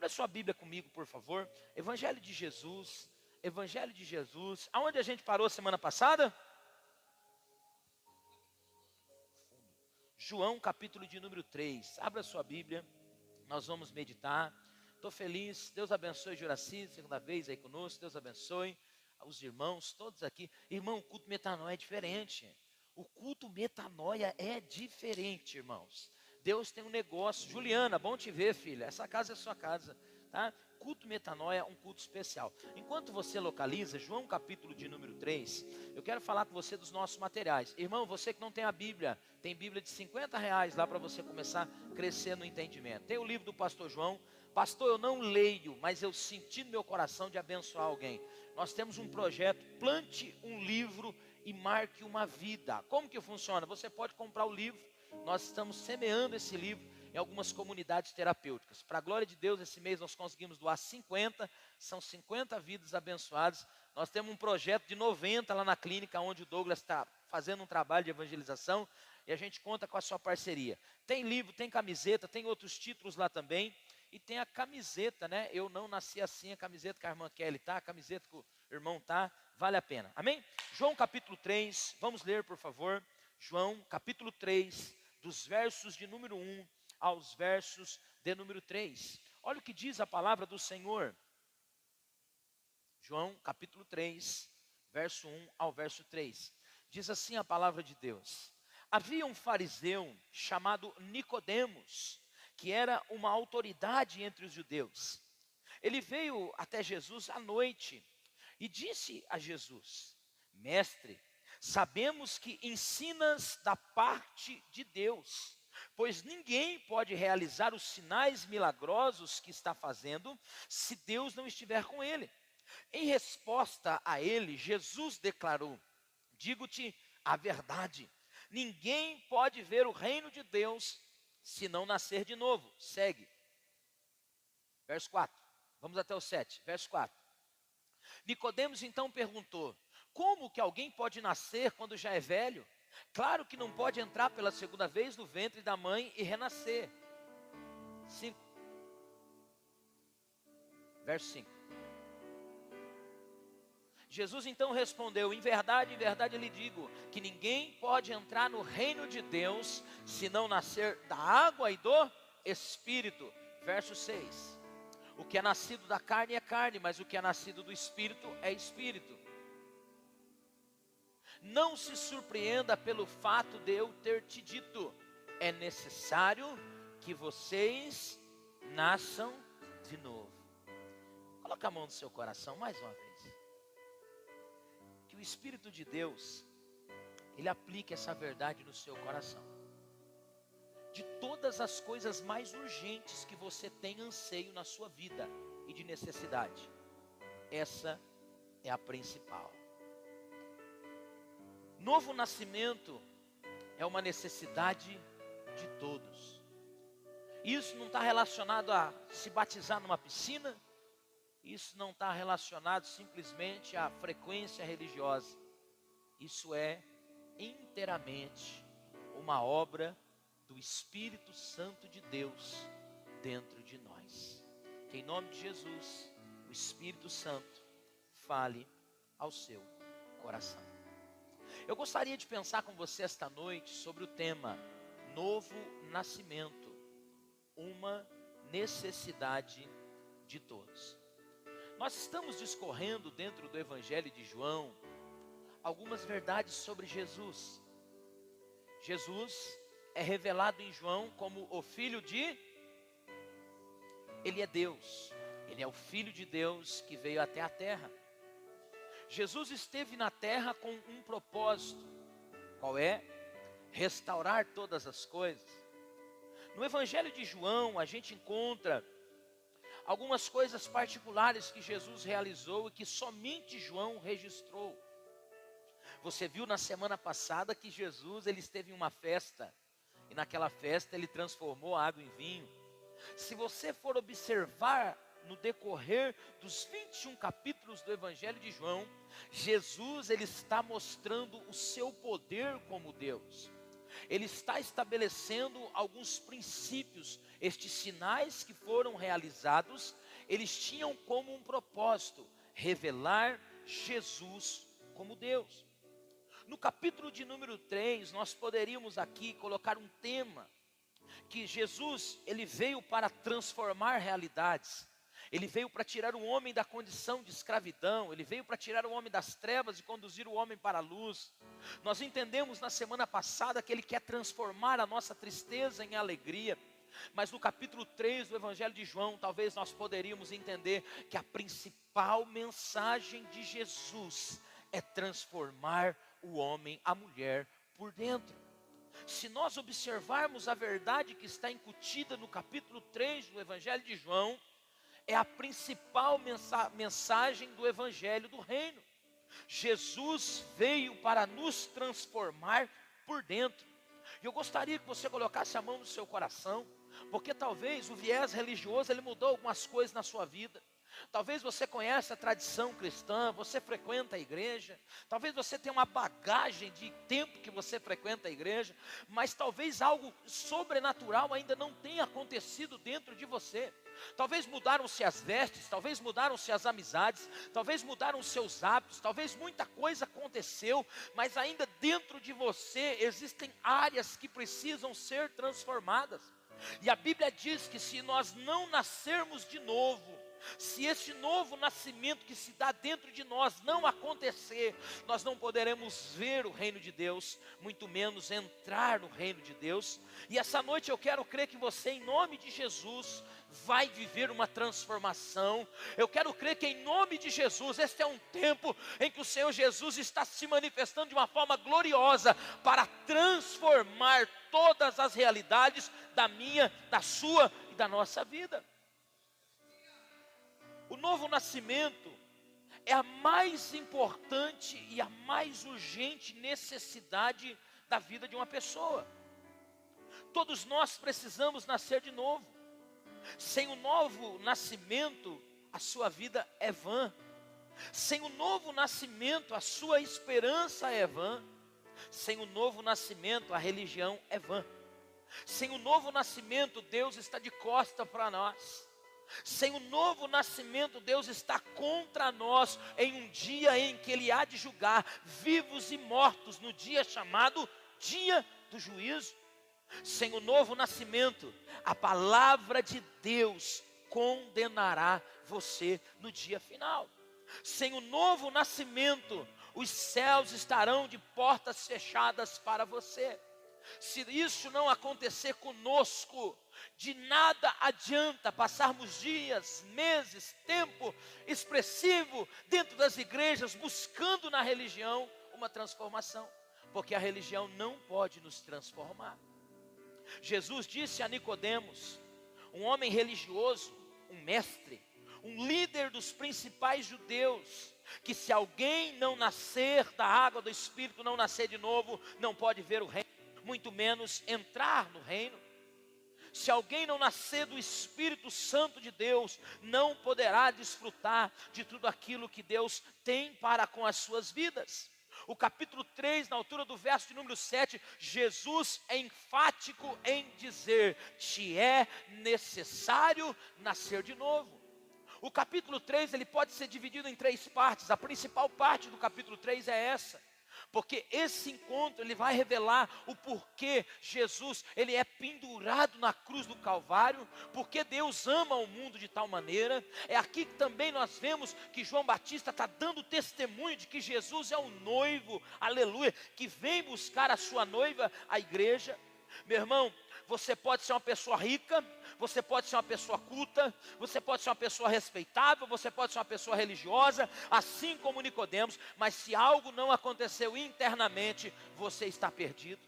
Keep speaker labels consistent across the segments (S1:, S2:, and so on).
S1: Abra sua Bíblia comigo, por favor. Evangelho de Jesus. Evangelho de Jesus. Aonde a gente parou semana passada? João, capítulo de número 3. Abra sua Bíblia. Nós vamos meditar. Estou feliz. Deus abençoe Juraci, segunda vez aí conosco. Deus abençoe os irmãos, todos aqui. Irmão, o culto metanoia é diferente. O culto metanoia é diferente, irmãos. Deus tem um negócio. Juliana, bom te ver, filha. Essa casa é sua casa, tá? Culto metanoia, um culto especial. Enquanto você localiza, João capítulo de número 3, eu quero falar com você dos nossos materiais. Irmão, você que não tem a Bíblia, tem Bíblia de R$ 50 lá para você começar a crescer no entendimento. Tem o livro do pastor João. Pastor, eu não leio, mas eu senti no meu coração de abençoar alguém. Nós temos um projeto, plante um livro e marque uma vida. Como que funciona? Você pode comprar o livro, nós estamos semeando esse livro em algumas comunidades terapêuticas. Para a glória de Deus, esse mês nós conseguimos doar 50, são 50 vidas abençoadas. Nós temos um projeto de 90 lá na clínica, onde o Douglas está fazendo um trabalho de evangelização, e a gente conta com a sua parceria. Tem livro, tem camiseta, tem outros títulos lá também, e tem a camiseta, né? Eu não nasci assim, a camiseta que a irmã Kelly tá, a camiseta que o irmão tá, vale a pena. Amém? João capítulo 3, vamos ler por favor. João capítulo 3, dos versos de número 1 aos versos de número 3. Olha o que diz a palavra do Senhor. João capítulo 3, verso 1 ao verso 3. Diz assim a palavra de Deus. Havia um fariseu chamado Nicodemos, que era uma autoridade entre os judeus. Ele veio até Jesus à noite e disse a Jesus: Mestre, sabemos que ensinas da parte de Deus, pois ninguém pode realizar os sinais milagrosos que está fazendo se Deus não estiver com ele. Em resposta a ele, Jesus declarou: Digo-te a verdade, ninguém pode ver o reino de Deus se não nascer de novo. Segue. Verso 4. Vamos até o 7. Verso 4. Nicodemos então perguntou: Como que alguém pode nascer quando já é velho? Claro que não pode entrar pela segunda vez no ventre da mãe e renascer. 5. Verso 5. Jesus então respondeu: em verdade eu lhe digo, que ninguém pode entrar no reino de Deus, se não nascer da água e do Espírito. Verso 6. O que é nascido da carne é carne, mas o que é nascido do Espírito é Espírito. Não se surpreenda pelo fato de eu ter te dito, é necessário que vocês nasçam de novo. Coloca a mão no seu coração mais uma vez. Que o Espírito de Deus, Ele aplique essa verdade no seu coração. De todas as coisas mais urgentes que você tem anseio na sua vida e de necessidade, essa é a principal. Novo nascimento é uma necessidade de todos. Isso não está relacionado a se batizar numa piscina. Isso não está relacionado simplesmente à frequência religiosa. Isso é inteiramente uma obra do Espírito Santo de Deus dentro de nós. Que em nome de Jesus, o Espírito Santo fale ao seu coração. Eu gostaria de pensar com você esta noite sobre o tema Novo Nascimento, uma necessidade de todos. Nós estamos discorrendo dentro do Evangelho de João algumas verdades sobre Jesus. Jesus é revelado em João como o Filho de... Ele é Deus. Ele é o Filho de Deus que veio até a terra. Jesus esteve na terra com um propósito. Qual é? Restaurar todas as coisas. No Evangelho de João a gente encontra algumas coisas particulares que Jesus realizou e que somente João registrou. Você viu na semana passada que Jesus ele esteve em uma festa e naquela festa ele transformou a água em vinho. Se você for observar no decorrer dos 21 capítulos do Evangelho de João, Jesus ele está mostrando o seu poder como Deus. ele está estabelecendo alguns princípios. Estes sinais que foram realizados, eles tinham como um propósito, revelar Jesus como Deus. No capítulo de número 3, nós poderíamos aqui colocar um tema, que Jesus, ele veio para transformar realidades. Ele veio para tirar o homem da condição de escravidão. Ele veio para tirar o homem das trevas e conduzir o homem para a luz. Nós entendemos na semana passada que ele quer transformar a nossa tristeza em alegria. Mas no capítulo 3 do Evangelho de João, talvez nós poderíamos entender que a principal mensagem de Jesus é transformar o homem, a mulher, por dentro. Se nós observarmos a verdade que está incutida no capítulo 3 do Evangelho de João, é a principal mensagem do Evangelho do Reino. Jesus veio para nos transformar por dentro. E eu gostaria que você colocasse a mão no seu coração, porque talvez o viés religioso, ele mudou algumas coisas na sua vida. Talvez você conheça a tradição cristã, você frequenta a igreja, talvez você tenha uma bagagem de tempo que você frequenta a igreja, mas talvez algo sobrenatural ainda não tenha acontecido dentro de você. Talvez mudaram-se as vestes, talvez mudaram-se as amizades, talvez mudaram os seus hábitos, talvez muita coisa aconteceu, mas ainda dentro de você existem áreas que precisam ser transformadas. E a Bíblia diz que se nós não nascermos de novo, se esse novo nascimento que se dá dentro de nós não acontecer, nós não poderemos ver o reino de Deus, muito menos entrar no reino de Deus. E essa noite eu quero crer que você, em nome de Jesus, vai viver uma transformação. Eu quero crer que em nome de Jesus, este é um tempo em que o Senhor Jesus está se manifestando de uma forma gloriosa para transformar todas as realidades da minha, da sua e da nossa vida. O novo nascimento é a mais importante e a mais urgente necessidade da vida de uma pessoa. Todos nós precisamos nascer de novo. Sem o novo nascimento, a sua vida é vã. Sem o novo nascimento, a sua esperança é vã. Sem o novo nascimento, a religião é vã. Sem o novo nascimento, Deus está de costa para nós. Sem o novo nascimento, Deus está contra nós em um dia em que Ele há de julgar vivos e mortos, no dia chamado dia do juízo. Sem o novo nascimento, a palavra de Deus condenará você no dia final. Sem o novo nascimento, os céus estarão de portas fechadas para você. Se isso não acontecer conosco, de nada adianta passarmos dias, meses, tempo expressivo dentro das igrejas, buscando na religião uma transformação, porque a religião não pode nos transformar. Jesus disse a Nicodemos, um homem religioso, um mestre, um líder dos principais judeus, que se alguém não nascer da água do Espírito, não nascer de novo, não pode ver o reino, muito menos entrar no reino. Se alguém não nascer do Espírito Santo de Deus, não poderá desfrutar de tudo aquilo que Deus tem para com as suas vidas. O capítulo 3, na altura do verso de número 7, Jesus é enfático em dizer: te é necessário nascer de novo. O capítulo 3, ele pode ser dividido em 3 partes. A principal parte do capítulo 3 é essa. Porque esse encontro, ele vai revelar o porquê Jesus, ele é pendurado na cruz do Calvário, porque Deus ama o mundo de tal maneira. É aqui que também nós vemos que João Batista está dando testemunho de que Jesus é o noivo, aleluia, que vem buscar a sua noiva, a igreja. Meu irmão, você pode ser uma pessoa rica, você pode ser uma pessoa culta, você pode ser uma pessoa respeitável, você pode ser uma pessoa religiosa, assim como Nicodemos, mas se algo não aconteceu internamente, você está perdido.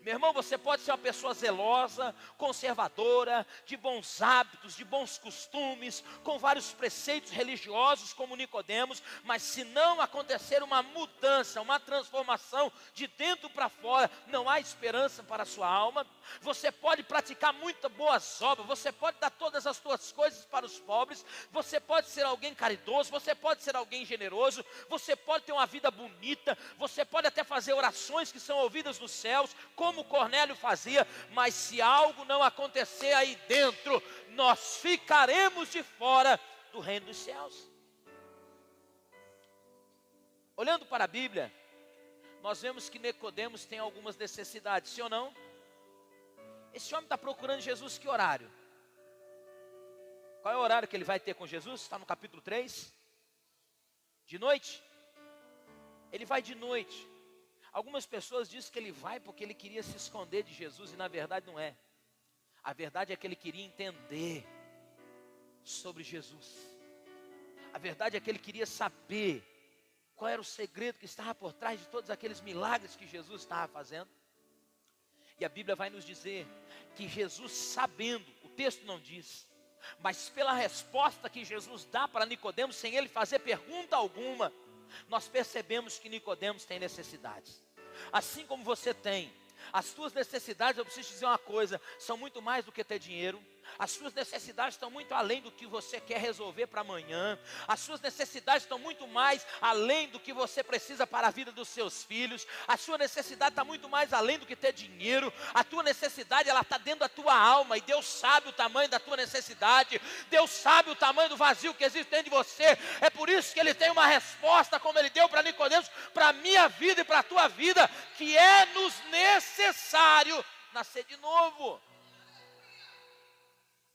S1: Meu irmão, você pode ser uma pessoa zelosa, conservadora, de bons hábitos, de bons costumes, com vários preceitos religiosos como Nicodemos, mas se não acontecer uma mudança, uma transformação de dentro para fora, não há esperança para a sua alma. Você pode praticar muitas boas obras, você pode dar todas as suas coisas para os pobres, você pode ser alguém caridoso, você pode ser alguém generoso, você pode ter uma vida bonita, você pode até fazer orações que são ouvidas nos céus, como Cornélio fazia, mas se algo não acontecer aí dentro, nós ficaremos de fora do reino dos céus. Olhando para a Bíblia, nós vemos que Nicodemos tem algumas necessidades, sim ou não? Esse homem está procurando Jesus que horário? Qual é o horário que ele vai ter com Jesus? Está no capítulo 3. De noite? Ele vai de noite. Algumas pessoas dizem que ele vai porque ele queria se esconder de Jesus e na verdade não é. A verdade é que ele queria entender sobre Jesus. A verdade é que ele queria saber qual era o segredo que estava por trás de todos aqueles milagres que Jesus estava fazendo. E a Bíblia vai nos dizer que Jesus, sabendo, o texto não diz, mas pela resposta que Jesus dá para Nicodemos, sem ele fazer pergunta alguma, nós percebemos que Nicodemos tem necessidades. Assim como você tem, as suas necessidades, eu preciso dizer uma coisa, são muito mais do que ter dinheiro. As suas necessidades estão muito além do que você quer resolver para amanhã. As suas necessidades estão muito mais além do que você precisa para a vida dos seus filhos. A sua necessidade está muito mais além do que ter dinheiro. A tua necessidade, ela está dentro da tua alma. E Deus sabe o tamanho da tua necessidade. Deus sabe o tamanho do vazio que existe dentro de você. É por isso que Ele tem uma resposta, como Ele deu para Nicodemos, para a minha vida e para a tua vida, que é nos necessário nascer de novo.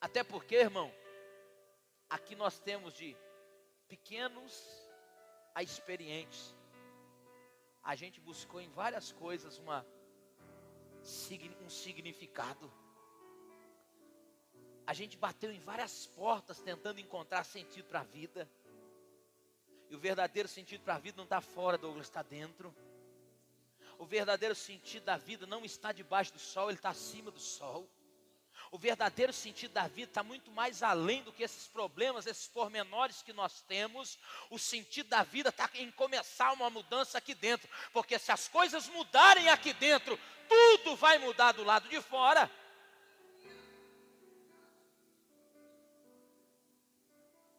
S1: Até porque, irmão, aqui nós temos de pequenos a experientes. A gente buscou em várias coisas um significado. A gente bateu em várias portas tentando encontrar sentido para a vida. E o verdadeiro sentido para a vida não está fora, Douglas, está dentro. O verdadeiro sentido da vida não está debaixo do sol, ele está acima do sol. O verdadeiro sentido da vida está muito mais além do que esses problemas, esses pormenores que nós temos. O sentido da vida está em começar uma mudança aqui dentro. Porque se as coisas mudarem aqui dentro, tudo vai mudar do lado de fora.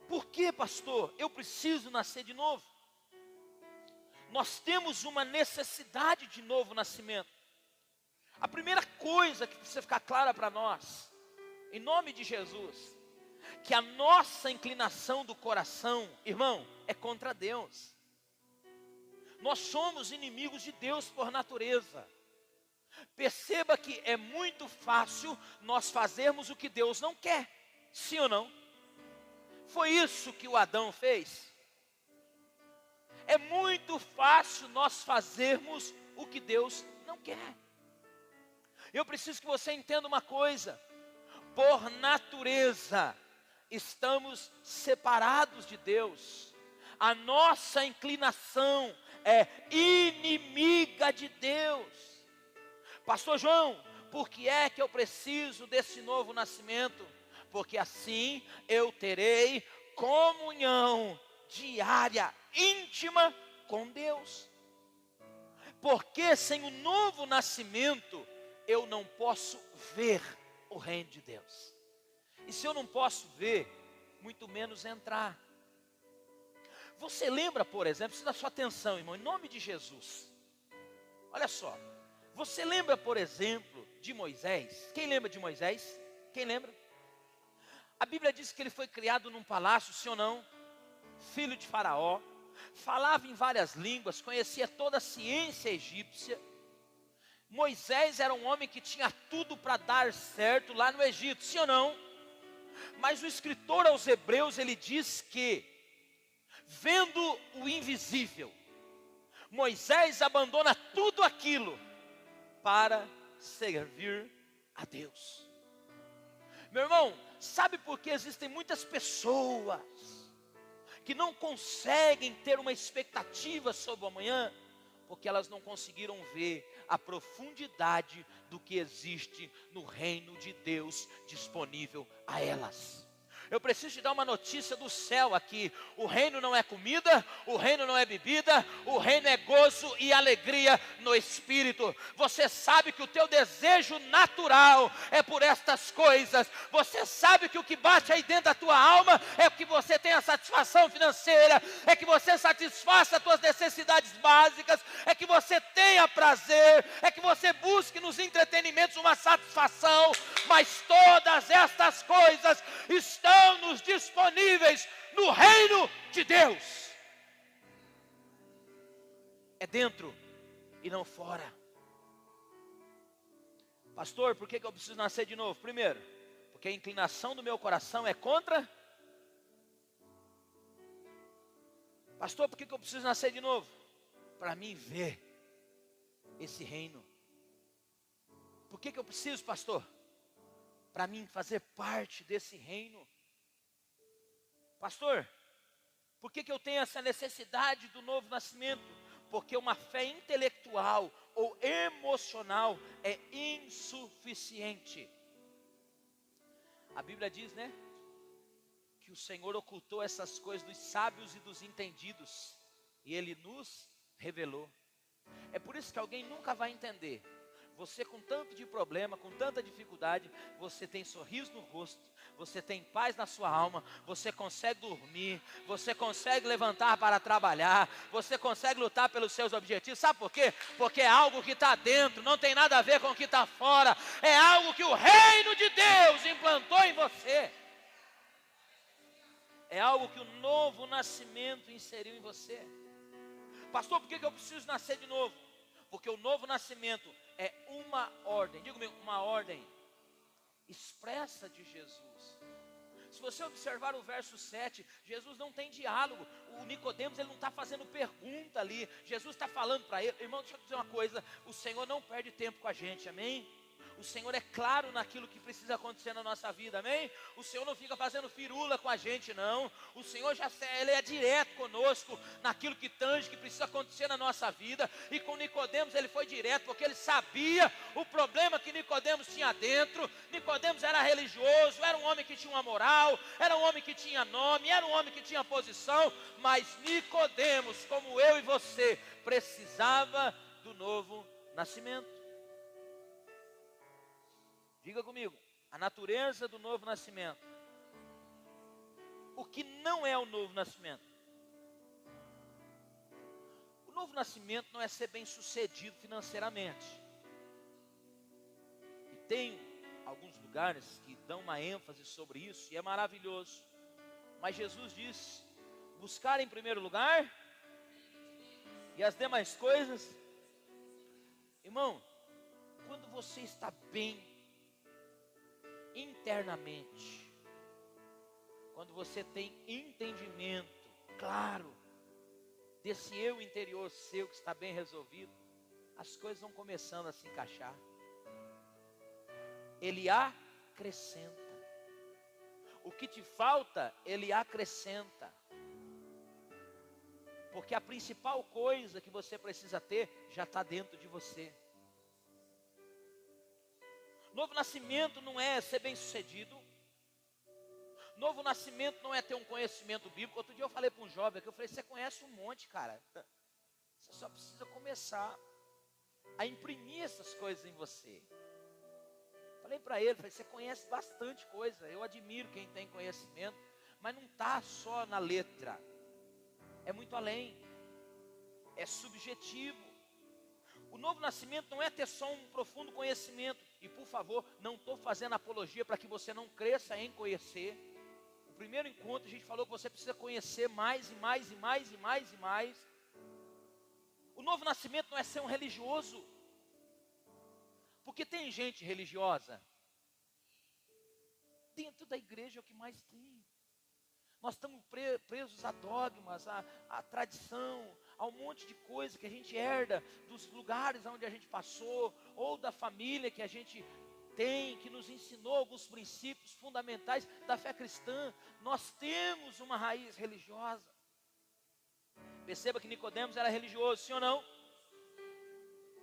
S1: Por que, pastor? Eu preciso nascer de novo. Nós temos uma necessidade de novo nascimento. A primeira coisa que precisa ficar clara para nós, em nome de Jesus, que a nossa inclinação do coração, irmão, é contra Deus. Nós somos inimigos de Deus por natureza. Perceba que é muito fácil nós fazermos o que Deus não quer, sim ou não? Foi isso que o Adão fez. É muito fácil nós fazermos o que Deus não quer. Eu preciso que você entenda uma coisa. Por natureza, estamos separados de Deus. A nossa inclinação é inimiga de Deus. Pastor João, por que é que eu preciso desse novo nascimento? Porque assim eu terei comunhão diária, íntima com Deus. Porque sem o novo nascimento, eu não posso ver o reino de Deus. E se eu não posso ver, muito menos entrar. Você lembra, por exemplo, preciso da sua atenção, irmão, em nome de Jesus. Olha só, você lembra, por exemplo, de Moisés? Quem lembra de Moisés? Quem lembra? A Bíblia diz que ele foi criado num palácio, sim ou não? Filho de Faraó, falava em várias línguas, conhecia toda a ciência egípcia. Moisés era um homem que tinha tudo para dar certo lá no Egito, sim ou não? Mas o escritor aos Hebreus, ele diz que, vendo o invisível, Moisés abandona tudo aquilo para servir a Deus. Meu irmão, sabe por que existem muitas pessoas que não conseguem ter uma expectativa sobre o amanhã? Porque elas não conseguiram ver a profundidade do que existe no reino de Deus disponível a elas. Eu preciso te dar uma notícia do céu aqui. O reino não é comida, o reino não é bebida, o reino é gozo e alegria no Espírito. Você sabe que o teu desejo natural é por estas coisas. Você sabe que o que bate aí dentro da tua alma é que você tenha satisfação financeira, é que você satisfaça as tuas necessidades básicas, é que você tenha prazer, é que você busque no nos entretenimentos uma satisfação, mas todas estas coisas estão nos disponíveis no reino de Deus. É dentro e não fora. Pastor, por que eu preciso nascer de novo? Primeiro, porque a inclinação do meu coração é contra. Pastor, por que eu preciso nascer de novo? Para mim ver esse reino. Por que eu preciso, pastor? Para mim fazer parte desse reino. Pastor, por que eu tenho essa necessidade do novo nascimento? Porque uma fé intelectual ou emocional é insuficiente. A Bíblia diz, né, que o Senhor ocultou essas coisas dos sábios e dos entendidos, e Ele nos revelou. É por isso que alguém nunca vai entender. Você com tanto de problema, com tanta dificuldade, você tem sorriso no rosto, você tem paz na sua alma, você consegue dormir, você consegue levantar para trabalhar, você consegue lutar pelos seus objetivos. Sabe por quê? Porque é algo que está dentro, não tem nada a ver com o que está fora. É algo que o reino de Deus implantou em você. É algo que o novo nascimento inseriu em você. Pastor, por que eu preciso nascer de novo? Porque o novo nascimento é uma ordem, diga comigo, uma ordem expressa de Jesus. Se você observar o verso 7, Jesus não tem diálogo. O Nicodemos, ele não está fazendo pergunta ali. Jesus está falando para ele. Irmão, deixa eu dizer uma coisa, o Senhor não perde tempo com a gente, amém? O Senhor é claro naquilo que precisa acontecer na nossa vida, amém? O Senhor não fica fazendo firula com a gente, não. O Senhor Ele é direto conosco naquilo que tange, que precisa acontecer na nossa vida. E com Nicodemos ele foi direto, porque ele sabia o problema que Nicodemos tinha dentro. Nicodemos era religioso, era um homem que tinha uma moral, era um homem que tinha nome, era um homem que tinha posição. Mas Nicodemos, como eu e você, precisava do novo nascimento. Diga comigo, a natureza do novo nascimento. O que não é o novo nascimento? O novo nascimento não é ser bem sucedido financeiramente. E tem alguns lugares que dão uma ênfase sobre isso, e é maravilhoso. Mas Jesus diz, buscar em primeiro lugar, e as demais coisas. Irmão, quando você está bem internamente, quando você tem entendimento claro desse eu interior seu que está bem resolvido, as coisas vão começando a se encaixar. Ele acrescenta. O que te falta, Ele acrescenta. Porque a principal coisa que você precisa ter já está dentro de você. Novo nascimento não é ser bem sucedido. Novo nascimento não é ter um conhecimento bíblico. Outro dia eu falei para um jovem aqui, eu falei, você conhece um monte, cara. Você só precisa começar a imprimir essas coisas em você. Falei para ele, falei, você conhece bastante coisa. Eu admiro quem tem conhecimento, mas não está só na letra. É muito além. É subjetivo. O novo nascimento não é ter só um profundo conhecimento. E por favor, não estou fazendo apologia para que você não cresça em conhecer. O primeiro encontro a gente falou que você precisa conhecer mais e mais e mais e mais e mais. O novo nascimento não é ser um religioso. Porque tem gente religiosa. Dentro da igreja é o que mais tem. Nós estamos presos a dogmas, a tradição, a um monte de coisa que a gente herda dos lugares onde a gente passou, ou da família que a gente tem, que nos ensinou alguns princípios fundamentais da fé cristã. Nós temos uma raiz religiosa. Perceba que Nicodemos era religioso, sim ou não?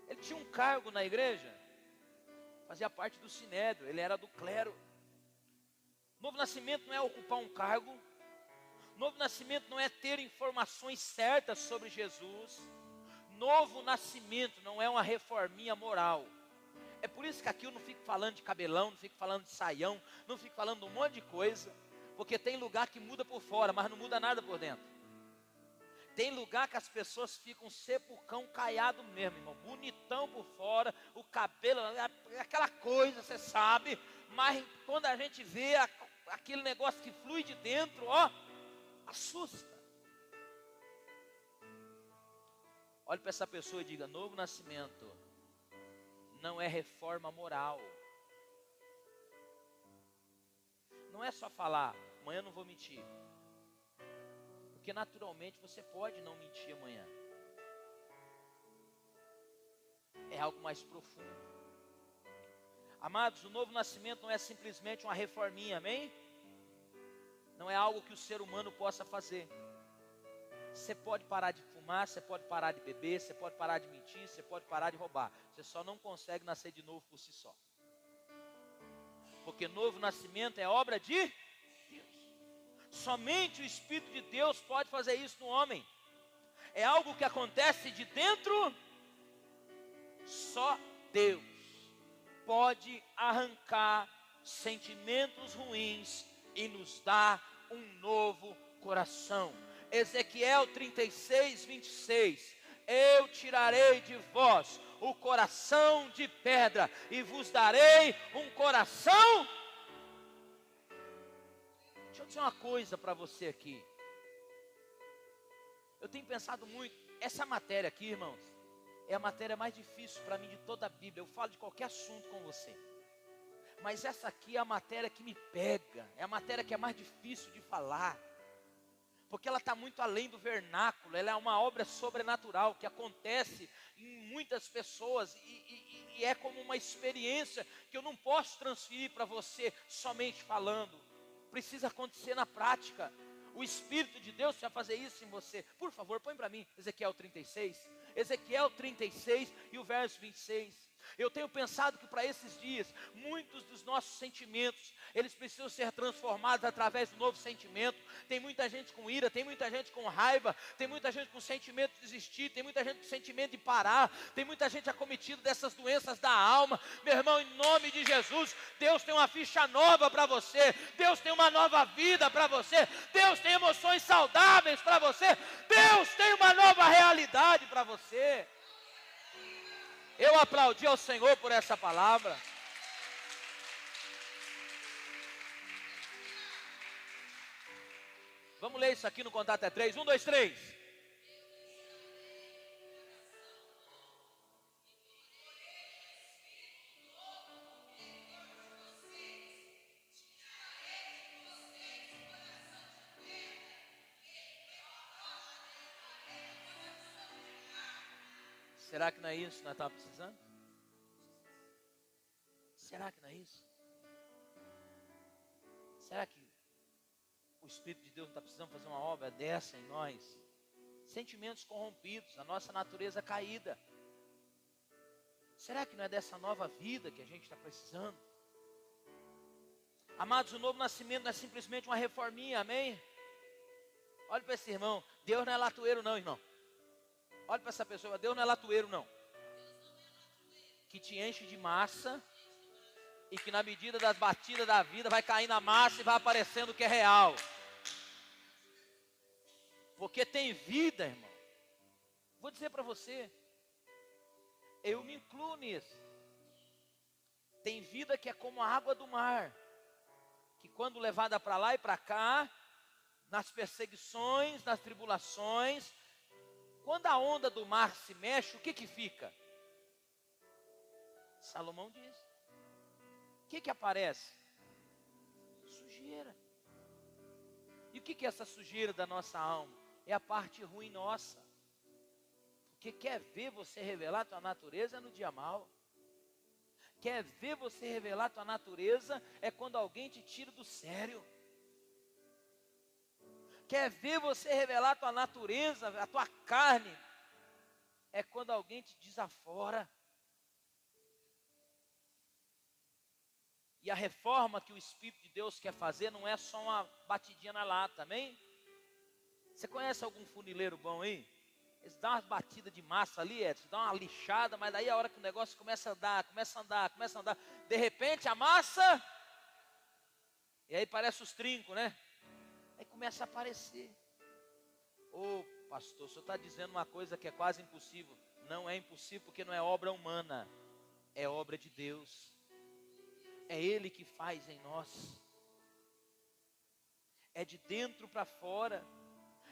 S1: Ele tinha um cargo na igreja, fazia parte do sinédrio, ele era do clero. Novo nascimento não é ocupar um cargo. Novo nascimento não é ter informações certas sobre Jesus. Novo nascimento não é uma reforminha moral. É por isso que aqui eu não fico falando de cabelão, não fico falando de saião, não fico falando de um monte de coisa, porque tem lugar que muda por fora, mas não muda nada por dentro. Tem lugar que as pessoas ficam sepulcão caiado mesmo, irmão. Bonitão por fora, o cabelo, aquela coisa, você sabe. Mas quando a gente vê aquele negócio que flui de dentro, ó, assusta. Olhe para essa pessoa e diga: novo nascimento não é reforma moral. Não é só falar, amanhã eu não vou mentir. Porque naturalmente você pode não mentir amanhã. É algo mais profundo. Amados, o novo nascimento não é simplesmente uma reforminha, amém? Não é algo que o ser humano possa fazer. Você pode parar de fumar, você pode parar de beber, você pode parar de mentir, você pode parar de roubar. Você só não consegue nascer de novo por si só. Porque novo nascimento é obra de Deus. Somente o Espírito de Deus pode fazer isso no homem. É algo que acontece de dentro. Só Deus pode arrancar sentimentos ruins e nos dar um novo coração. Ezequiel 36, 26. Eu tirarei de vós o coração de pedra e vos darei um coração. Deixa eu dizer uma coisa para você aqui. Eu tenho pensado muito, essa matéria aqui, irmãos, é a matéria mais difícil para mim de toda a Bíblia. Eu falo de qualquer assunto com você, mas essa aqui é a matéria que me pega, é a matéria que é mais difícil de falar, porque ela está muito além do vernáculo. Ela é uma obra sobrenatural que acontece em muitas pessoas e é como uma experiência que eu não posso transferir para você somente falando. Precisa acontecer na prática. O Espírito de Deus vai fazer isso em você. Por favor, põe para mim Ezequiel 36. Ezequiel 36 e o verso 26. Eu tenho pensado que para esses dias, muitos dos nossos sentimentos, eles precisam ser transformados através do novo sentimento. Tem muita gente com ira, tem muita gente com raiva, tem muita gente com sentimento de desistir, tem muita gente com sentimento de parar, tem muita gente acometida dessas doenças da alma. Meu irmão, em nome de Jesus, Deus tem uma ficha nova para você, Deus tem uma nova vida para você, Deus tem emoções saudáveis para você, Deus tem uma nova realidade para você. Eu aplaudi ao Senhor por essa palavra. Vamos ler isso aqui no contato é 3. 1, 2, 3. Será que não é isso que nós estamos precisando? Será que não é isso? Será que o Espírito de Deus não está precisando fazer uma obra dessa em nós? Sentimentos corrompidos, a nossa natureza caída. Será que não é dessa nova vida que a gente está precisando? Amados, o novo nascimento não é simplesmente uma reforminha, amém? Olha para esse irmão, Deus não é latoeiro não, irmão. Olha para essa pessoa, Deus não é latoeiro não. Que te enche de massa e que na medida das batidas da vida vai caindo a massa e vai aparecendo o que é real. Porque tem vida, irmão. Vou dizer para você, eu me incluo nisso. Tem vida que é como a água do mar, que quando levada para lá e para cá, nas perseguições, nas tribulações, quando a onda do mar se mexe, o que fica? Salomão diz. O que aparece? Sujeira. E o que é essa sujeira da nossa alma? É a parte ruim nossa. Porque quer ver você revelar a tua natureza no dia mau. Quer ver você revelar a tua natureza é quando alguém te tira do sério. Quer ver você revelar a tua natureza, a tua carne, é quando alguém te desafora. E a reforma que o Espírito de Deus quer fazer não é só uma batidinha na lata, amém? Você conhece algum funileiro bom aí? Eles dão umas batidas de massa ali, eles dão uma lixada, mas daí a hora que o negócio começa a andar, de repente a massa, e aí parece os trincos, né? Aí começa a aparecer. Ou Pastor, o senhor está dizendo uma coisa que é quase impossível. Não é impossível porque não é obra humana, é obra de Deus. É Ele que faz em nós. É de dentro para fora.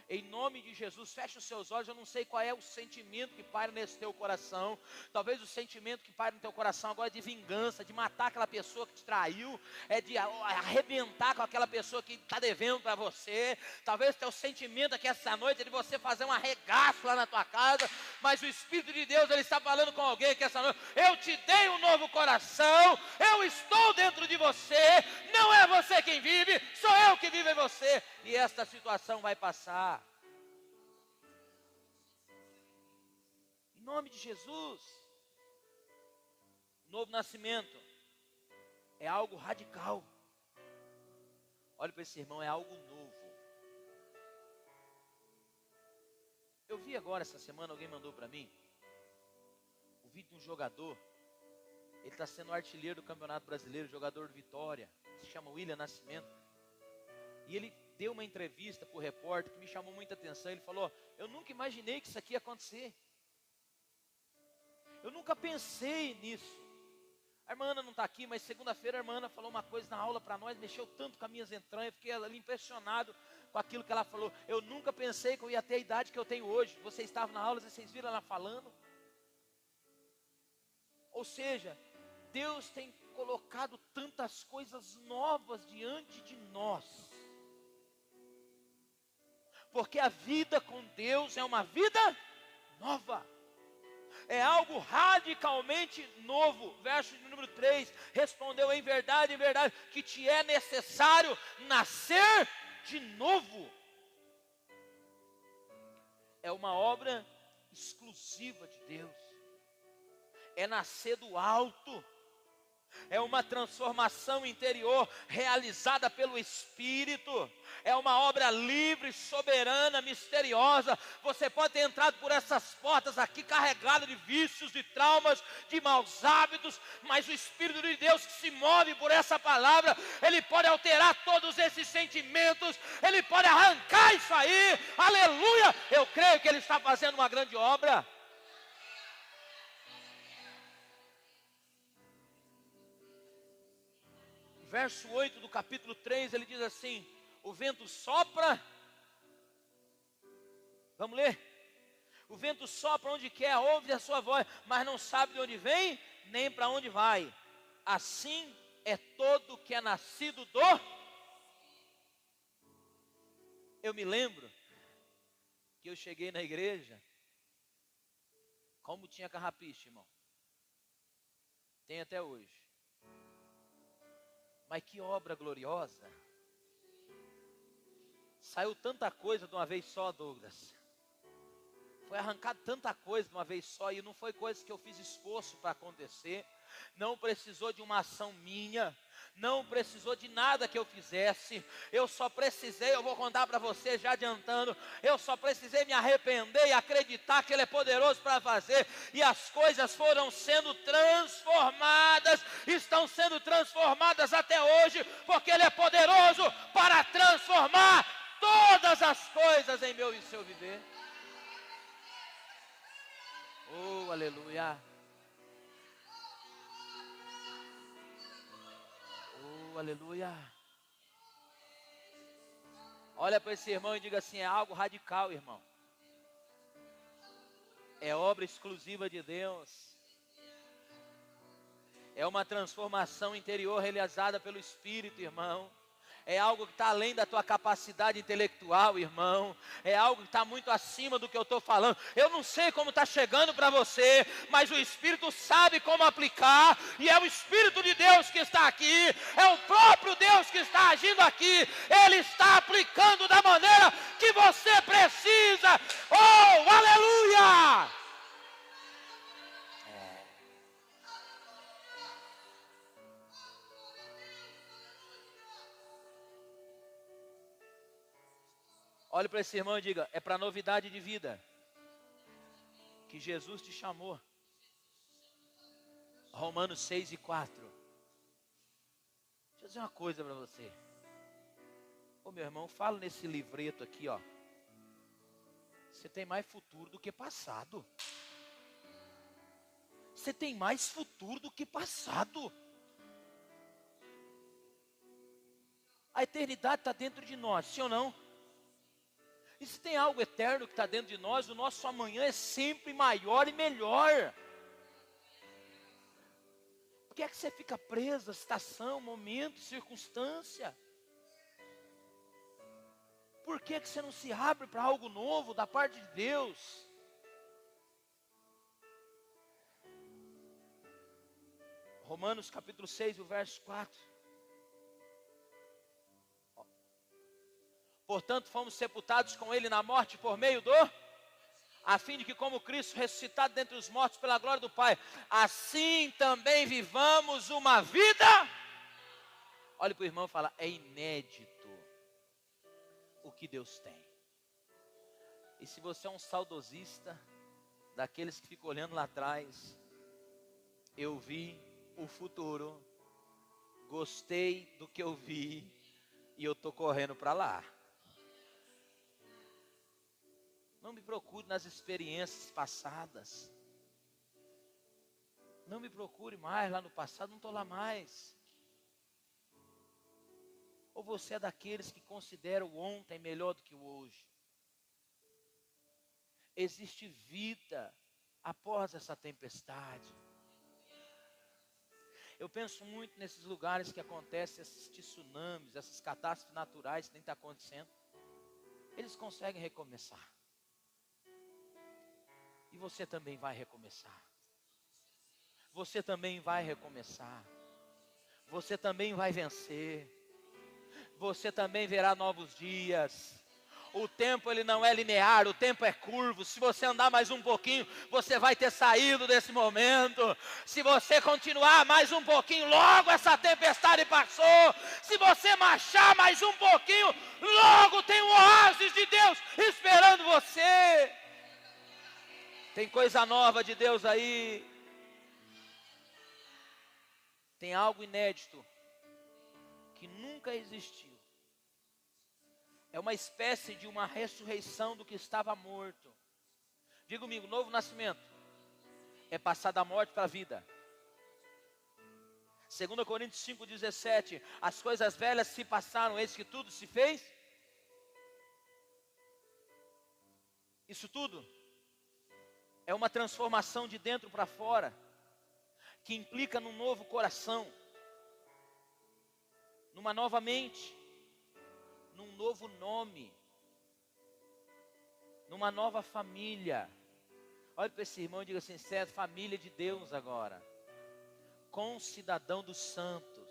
S1: Em nome de Jesus, feche os seus olhos. Eu não sei qual é o sentimento que paira nesse teu coração. Talvez o sentimento que paira no teu coração agora é de vingança, de matar aquela pessoa que te traiu, é de arrebentar com aquela pessoa que está devendo para você. Talvez o teu sentimento aqui essa noite é de você fazer um arregaço lá na tua casa. Mas o Espírito de Deus, Ele está falando com alguém aqui essa noite. Eu te dei um novo coração, eu estou dentro de você. Não é você quem vive, sou eu que vivo em você. E esta situação vai passar. Em nome de Jesus. Novo nascimento é algo radical. Olha para esse irmão, é algo novo. Eu vi agora essa semana, alguém mandou para mim o vídeo de um jogador. Ele está sendo artilheiro do Campeonato Brasileiro, jogador de Vitória. Se chama William Nascimento. E ele deu uma entrevista para o repórter que me chamou muita atenção. Ele falou: eu nunca imaginei que isso aqui ia acontecer. Eu nunca pensei nisso. A irmã Ana não está aqui, mas segunda-feira a irmã Ana falou uma coisa na aula para nós, mexeu tanto com as minhas entranhas, fiquei ali impressionado com aquilo que ela falou. Eu nunca pensei que eu ia ter a idade que eu tenho hoje. Vocês estavam na aula, vocês viram ela falando? Ou seja, Deus tem colocado tantas coisas novas diante de nós. Porque a vida com Deus é uma vida nova. É algo radicalmente novo. Verso de número 3. Respondeu: em verdade, que te é necessário nascer de novo. É uma obra exclusiva de Deus. É nascer do alto. É uma transformação interior realizada pelo Espírito. É uma obra livre, soberana, misteriosa. Você pode ter entrado por essas portas aqui carregado de vícios, de traumas, de maus hábitos, mas o Espírito de Deus que se move por essa palavra, Ele pode alterar todos esses sentimentos, Ele pode arrancar isso aí. Aleluia! Eu creio que Ele está fazendo uma grande obra. Verso 8 do capítulo 3, ele diz assim: o vento sopra. Vamos ler? O vento sopra onde quer, ouve a sua voz, mas não sabe de onde vem, nem para onde vai. Assim é todo que é nascido do... Eu me lembro que eu cheguei na igreja, como tinha carrapicho, irmão. Tem até hoje. Mas que obra gloriosa. Saiu tanta coisa de uma vez só, Douglas. Foi arrancado tanta coisa de uma vez só. E não foi coisa que eu fiz esforço para acontecer. Não precisou de uma ação minha. Não precisou de nada que eu fizesse. Eu só precisei, eu vou contar para você já adiantando, eu só precisei me arrepender e acreditar que Ele é poderoso para fazer. E as coisas foram sendo transformadas, estão sendo transformadas até hoje, porque Ele é poderoso para transformar todas as coisas em meu e seu viver. Oh, aleluia. Aleluia. Olha para esse irmão e diga assim: é algo radical, irmão. É obra exclusiva de Deus. É uma transformação interior realizada pelo Espírito, irmão. É algo que está além da tua capacidade intelectual, irmão. É algo que está muito acima do que eu estou falando. Eu não sei como está chegando para você, mas o Espírito sabe como aplicar. E é o Espírito de Deus que está aqui. É o próprio Deus que está agindo aqui. Ele está aplicando da maneira que você precisa. Oh, aleluia! Olhe para esse irmão e diga: é para novidade de vida que Jesus te chamou. Romanos 6:4. Deixa eu dizer uma coisa para você. Ô meu irmão, fala nesse livreto aqui, ó. Você tem mais futuro do que passado. Você tem mais futuro do que passado. A eternidade está dentro de nós, sim ou não? E se tem algo eterno que está dentro de nós, o nosso amanhã é sempre maior e melhor. Por que é que você fica preso a situação, momento, circunstância? Por que é que você não se abre para algo novo da parte de Deus? Romanos capítulo 6, o verso 4. Portanto, fomos sepultados com Ele na morte por meio do... a fim de que como Cristo ressuscitado dentre os mortos pela glória do Pai, assim também vivamos uma vida. Olhe para o irmão e fala, é inédito o que Deus tem. E se você é um saudosista, daqueles que ficam olhando lá atrás, eu vi o futuro, gostei do que eu vi, e eu estou correndo para lá. Não me procure nas experiências passadas. Não me procure mais lá no passado, não estou lá mais. Ou você é daqueles que consideram o ontem melhor do que o hoje? Existe vida após essa tempestade. Eu penso muito nesses lugares que acontecem, esses tsunamis, essas catástrofes naturais que nem está acontecendo. Eles conseguem recomeçar. E você também vai recomeçar. Você também vai recomeçar. Você também vai vencer. Você também verá novos dias. O tempo ele não é linear, o tempo é curvo. Se você andar mais um pouquinho, você vai ter saído desse momento. Se você continuar mais um pouquinho, logo essa tempestade passou. Se você marchar mais um pouquinho, logo tem um oásis de Deus esperando você. Tem coisa nova de Deus aí. Tem algo inédito que nunca existiu. É uma espécie de uma ressurreição do que estava morto. Diga comigo, novo nascimento é passar da morte para a vida. 2 Coríntios 5,17, as coisas velhas se passaram, eis que tudo se fez. Isso tudo é uma transformação de dentro para fora, que implica num novo coração, numa nova mente, num novo nome, numa nova família. Olha para esse irmão e diga assim, você é família de Deus agora, concidadão dos santos.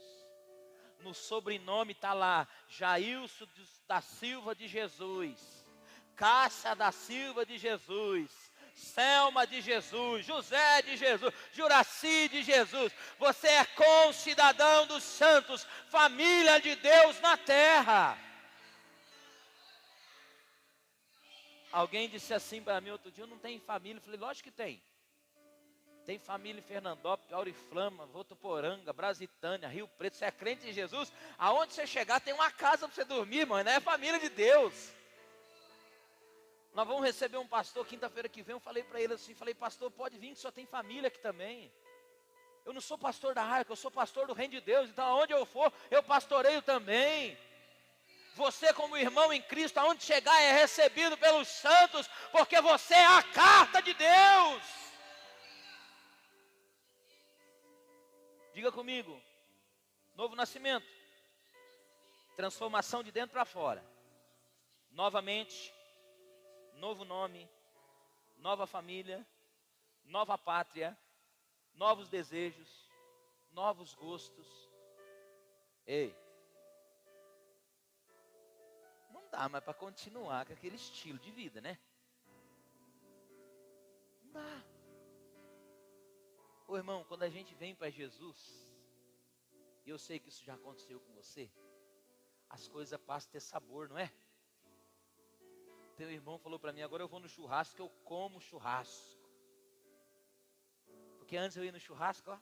S1: No sobrenome está lá, Jailson da Silva de Jesus, Cássia da Silva de Jesus, Selma de Jesus, José de Jesus, Juraci de Jesus. Você é concidadão dos santos, família de Deus na terra. Alguém disse assim para mim outro dia, eu não tenho família. Eu falei, lógico que tem. Tem família em Fernandópolis, Auriflama, Votuporanga, Brasitânia, Rio Preto. Você é crente em Jesus? Aonde você chegar tem uma casa para você dormir, irmão. Não é família de Deus. Nós vamos receber um pastor quinta-feira que vem. Eu falei para ele assim, falei, pastor, pode vir que só tem família aqui também. Eu não sou pastor da arca, eu sou pastor do reino de Deus. Então aonde eu for, eu pastoreio também. Você como irmão em Cristo, aonde chegar é recebido pelos santos, porque você é a carta de Deus. Diga comigo, novo nascimento, transformação de dentro para fora, novamente, novo nome, nova família, nova pátria, novos desejos, novos gostos. Ei, não dá mais para continuar com aquele estilo de vida, né? Não dá. Ô irmão, quando a gente vem para Jesus, e eu sei que isso já aconteceu com você, as coisas passam a ter sabor, não é? Teu irmão falou para mim, agora eu vou no churrasco, eu como churrasco. Porque antes eu ia no churrasco, ó,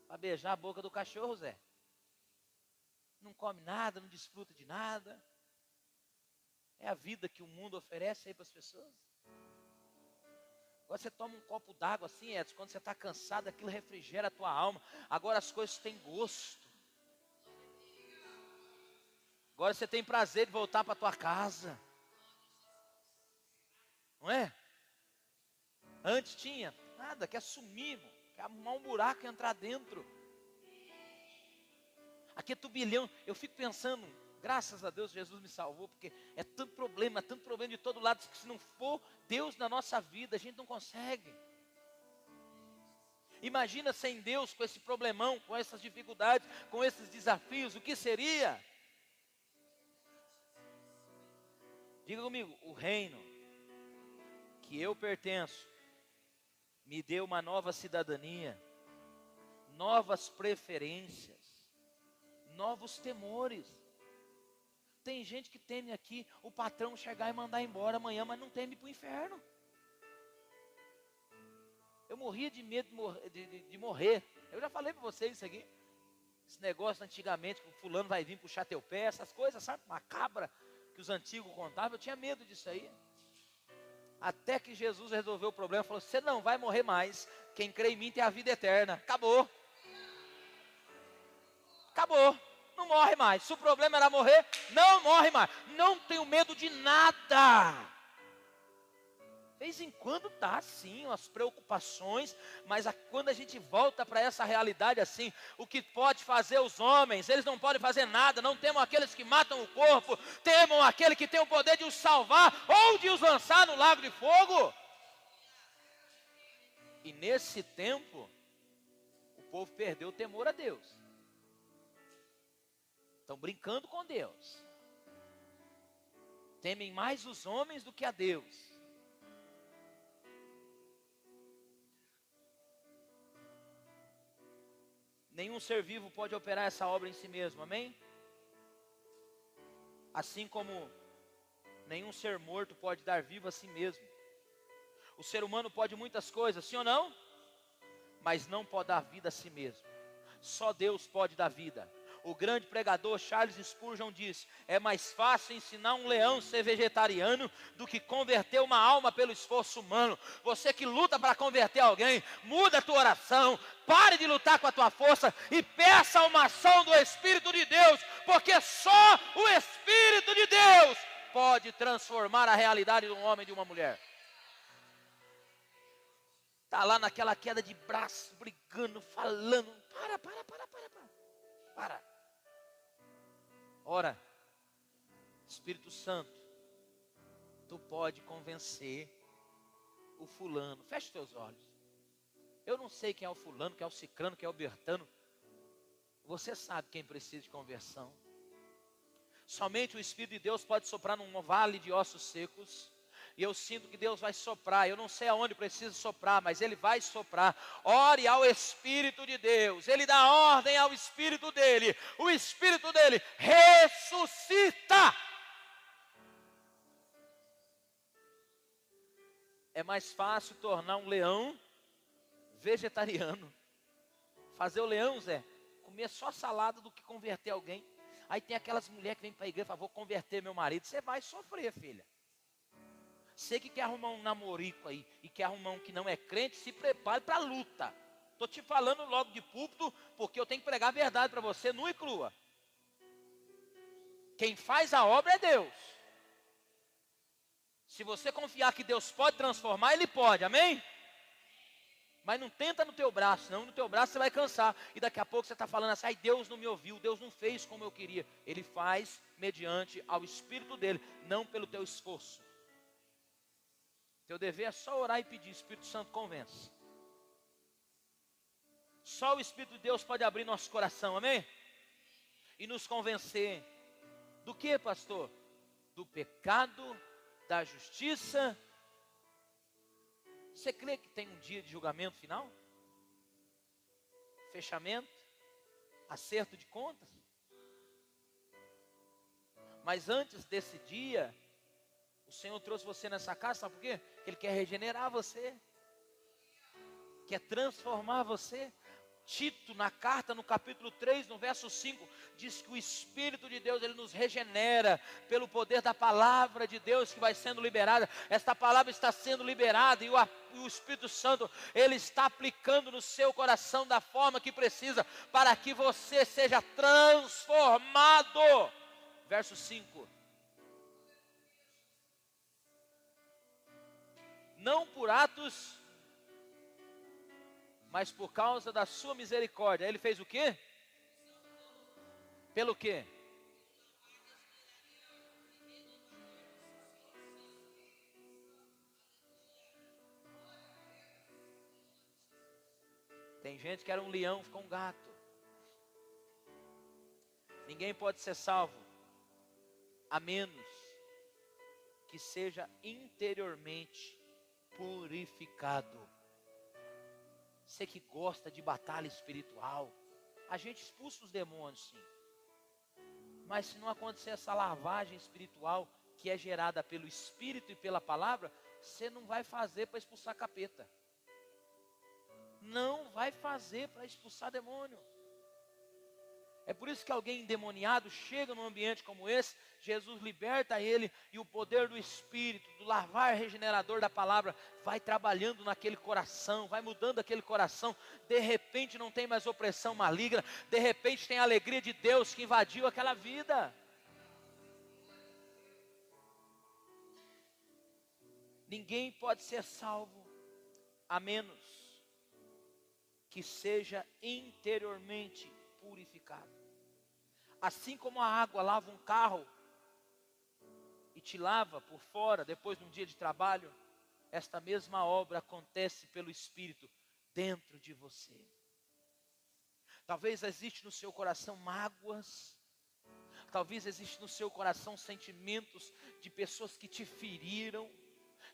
S1: para beijar a boca do cachorro, Zé. Não come nada, não desfruta de nada. a vida que o mundo oferece aí para as pessoas. Agora você toma um copo d'água assim, Edson, quando você está cansado, aquilo refrigera a tua alma. Agora as coisas têm gosto. Agora você tem prazer de voltar para a tua casa. Não é? Antes tinha nada, quer sumir, quer arrumar um buraco e entrar dentro. Aqui é turbilhão. Eu fico pensando, graças a Deus Jesus me salvou, porque é tanto problema de todo lado, que se não for Deus na nossa vida, a gente não consegue. Imagina sem Deus, com esse problemão, com essas dificuldades, com esses desafios, o que seria? Diga comigo, o reino que eu pertenço me deu uma nova cidadania, novas preferências, novos temores. Tem gente que teme aqui o patrão chegar e mandar embora amanhã, mas não teme para o inferno. Eu morria de medo de morrer. Eu já falei para vocês isso aqui. Esse negócio antigamente, que o fulano vai vir puxar teu pé, essas coisas, sabe? Macabra que os antigos contavam, eu tinha medo disso aí. Até que Jesus resolveu o problema, falou, você não vai morrer mais, quem crê em mim tem a vida eterna. Acabou. Acabou. Não morre mais. Se o problema era morrer, não morre mais. Não tenho medo de nada. De vez em quando tá assim, as preocupações, mas quando a gente volta para essa realidade assim, o que pode fazer os homens, eles não podem fazer nada, não temam aqueles que matam o corpo, temam aquele que tem o poder de os salvar ou de os lançar no lago de fogo. E nesse tempo, o povo perdeu o temor a Deus. Estão brincando com Deus. Temem mais os homens do que a Deus. Nenhum ser vivo pode operar essa obra em si mesmo, amém? Assim como nenhum ser morto pode dar vida a si mesmo. O ser humano pode muitas coisas, sim ou não? Mas não pode dar vida a si mesmo. Só Deus pode dar vida. O grande pregador Charles Spurgeon disse, é mais fácil ensinar um leão a ser vegetariano do que converter uma alma pelo esforço humano. Você que luta para converter alguém, muda a tua oração, pare de lutar com a tua força e peça uma ação do Espírito de Deus, porque só o Espírito de Deus pode transformar a realidade de um homem e de uma mulher. Está lá naquela queda de braço, brigando, falando, para. Ora, Espírito Santo, tu pode convencer o fulano. Feche os teus olhos. Eu não sei quem é o fulano, quem é o cicrano, quem é o bertano. Você sabe quem precisa de conversão. Somente o Espírito de Deus pode soprar num vale de ossos secos. E eu sinto que Deus vai soprar. Eu não sei aonde precisa soprar, mas Ele vai soprar. Ore ao Espírito de Deus. Ele dá ordem ao Espírito dele. O Espírito dele ressuscita. É mais fácil tornar um leão vegetariano. Fazer o leão, Zé, comer só salada do que converter alguém. Aí tem aquelas mulheres que vêm para a igreja e falam, vou converter meu marido. Você vai sofrer, filha. Você que quer arrumar um namorico aí e quer arrumar um que não é crente, se prepare para a luta. Estou te falando logo de púlpito, porque eu tenho que pregar a verdade para você, nua e crua. Quem faz a obra é Deus. Se você confiar que Deus pode transformar, Ele pode, amém? Mas não tenta no teu braço, senão no teu braço você vai cansar. E daqui a pouco você está falando assim, ai, Deus não me ouviu, Deus não fez como eu queria. Ele faz mediante ao Espírito dele, não pelo teu esforço. Teu dever é só orar e pedir, Espírito Santo convence. Só o Espírito de Deus pode abrir nosso coração, amém? E nos convencer. Do que, pastor? Do pecado, da justiça. Você crê que tem um dia de julgamento final? Fechamento? Acerto de contas? Mas antes desse dia, o Senhor trouxe você nessa casa, sabe por quê? Ele quer regenerar você. Quer transformar você. Tito, na carta, no capítulo 3, no verso 5, diz que o Espírito de Deus, ele nos regenera pelo poder da palavra de Deus que vai sendo liberada. Esta palavra está sendo liberada e o Espírito Santo, ele está aplicando no seu coração da forma que precisa, para que você seja transformado. Verso 5. Não por atos, mas por causa da sua misericórdia. Ele fez o quê? Pelo quê? Tem gente que era um leão, ficou um gato. Ninguém pode ser salvo a menos que seja interiormente purificado. Você que gosta de batalha espiritual, a gente expulsa os demônios, sim. Mas se não acontecer essa lavagem espiritual que é gerada pelo Espírito e pela palavra, você não vai fazer para expulsar capeta. Não vai fazer para expulsar demônio. É por isso que alguém endemoniado chega num ambiente como esse, Jesus liberta ele e o poder do Espírito, do lavar regenerador da palavra, vai trabalhando naquele coração, vai mudando aquele coração. De repente não tem mais opressão maligna, de repente tem a alegria de Deus que invadiu aquela vida. Ninguém pode ser salvo a menos que seja interiormente purificado. Assim como a água lava um carro e te lava por fora depois de um dia de trabalho, esta mesma obra acontece pelo Espírito dentro de você. Talvez existe no seu coração mágoas, talvez existe no seu coração sentimentos de pessoas que te feriram.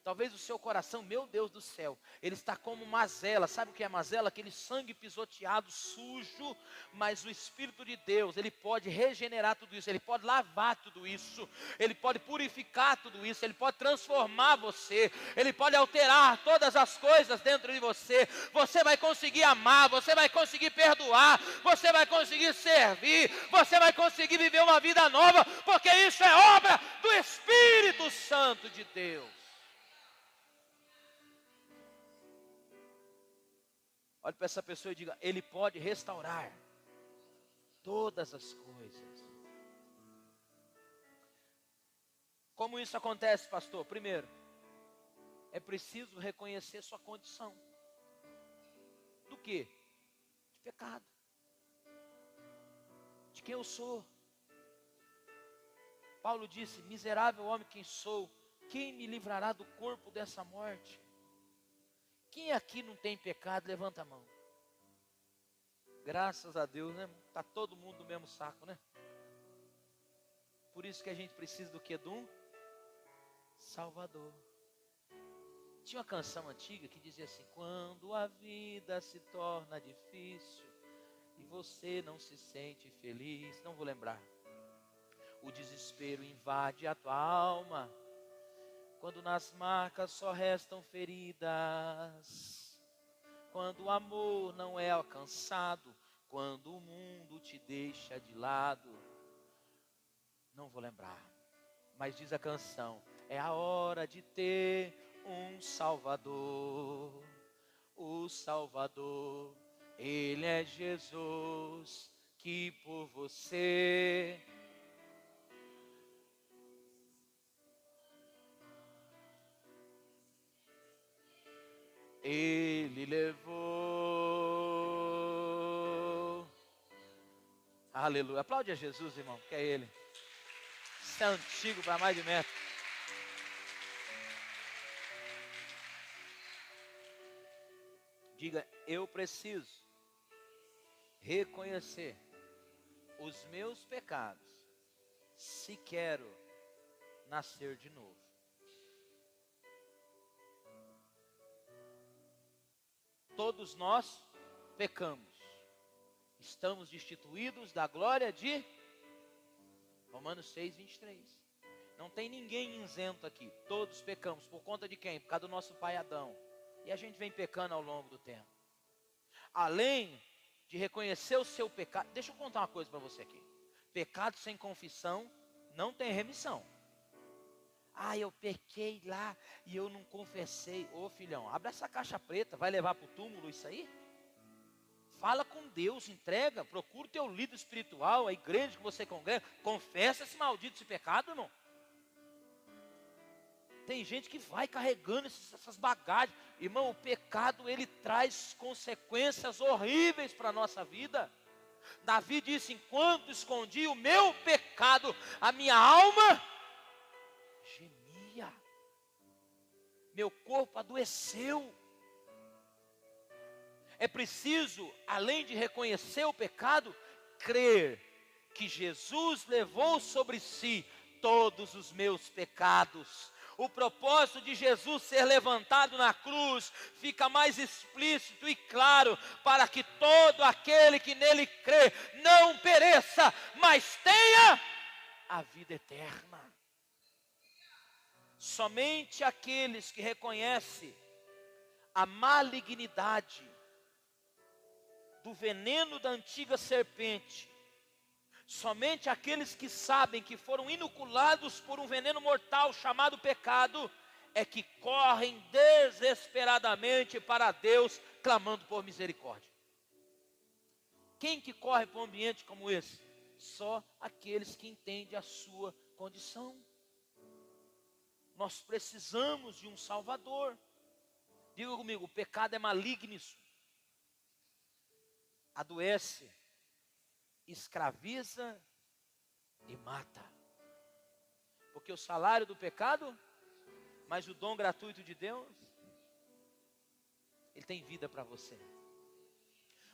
S1: Talvez o seu coração, meu Deus do céu, ele está como mazela. Sabe o que é mazela? Aquele sangue pisoteado, sujo. Mas o Espírito de Deus, ele pode regenerar tudo isso, ele pode lavar tudo isso, ele pode purificar tudo isso, ele pode transformar você, ele pode alterar todas as coisas dentro de você. Você vai conseguir amar, você vai conseguir perdoar, você vai conseguir servir, você vai conseguir viver uma vida nova, porque isso é obra do Espírito Santo de Deus. Olhe para essa pessoa e diga: ele pode restaurar todas as coisas. Como isso acontece, pastor? Primeiro, é preciso reconhecer sua condição. Do quê? De pecado. De quem eu sou. Paulo disse: miserável homem quem sou, quem me livrará do corpo dessa morte? Quem aqui não tem pecado, levanta a mão. Graças a Deus, né? Está todo mundo no mesmo saco, né? Por isso que a gente precisa do quê? De um Salvador. Tinha uma canção antiga que dizia assim: quando a vida se torna difícil e você não se sente feliz, não vou lembrar. O desespero invade a tua alma. Quando nas marcas só restam feridas, quando o amor não é alcançado, quando o mundo te deixa de lado, não vou lembrar, mas diz a canção: é a hora de ter um Salvador, o Salvador, Ele é Jesus, que por você Ele levou. Aleluia. Aplaude a Jesus, irmão, que é Ele. Isso é antigo para mais de metro. Diga: eu preciso reconhecer os meus pecados se quero nascer de novo. Todos nós pecamos. Estamos destituídos da glória de Romanos 6, 23. Não tem ninguém isento aqui. Todos pecamos. Por conta de quem? Por causa do nosso pai Adão. E a gente vem pecando ao longo do tempo. Além de reconhecer o seu pecado. Deixa eu contar uma coisa para você aqui. Pecado sem confissão não tem remissão. Ah, eu pequei lá e eu não confessei. Ô filhão, abre essa caixa preta, vai levar para o túmulo isso aí? Fala com Deus, entrega, procura o teu líder espiritual, a igreja que você congrega, confessa esse maldito esse pecado, irmão. Tem gente que vai carregando essas bagagens. Irmão, o pecado ele traz consequências horríveis para a nossa vida. Davi disse, enquanto escondi o meu pecado, a minha alma gemia, meu corpo adoeceu. É preciso, além de reconhecer o pecado, crer que Jesus levou sobre si todos os meus pecados. O propósito de Jesus ser levantado na cruz fica mais explícito e claro para que todo aquele que nele crê não pereça, mas tenha a vida eterna. Somente aqueles que reconhecem a malignidade do veneno da antiga serpente, somente aqueles que sabem que foram inoculados por um veneno mortal chamado pecado, é que correm desesperadamente para Deus, clamando por misericórdia. Quem que corre para um ambiente como esse? Só aqueles que entendem a sua condição. Nós precisamos de um Salvador. Diga comigo, o pecado é maligno, adoece, escraviza e mata. Porque o salário do pecado, mas o dom gratuito de Deus, Ele tem vida para você.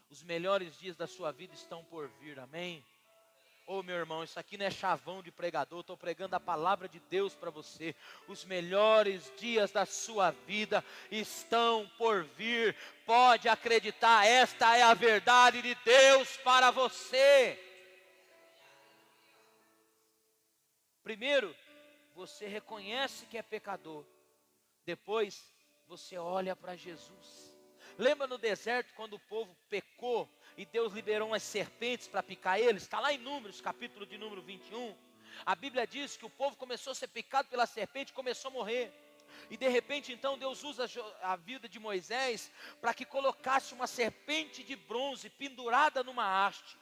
S1: Os melhores dias da sua vida estão por vir, amém? Ô meu irmão, isso aqui não é chavão de pregador, estou pregando a palavra de Deus para você. Os melhores dias da sua vida estão por vir. Pode acreditar, esta é a verdade de Deus para você. Primeiro, você reconhece que é pecador. Depois, você olha para Jesus. Lembra no deserto quando o povo pecou e Deus liberou umas serpentes para picar eles? Está lá em Números, capítulo de número 21. A Bíblia diz que o povo começou a ser picado pela serpente e começou a morrer. E de repente então Deus usa a vida de Moisés para que colocasse uma serpente de bronze pendurada numa haste.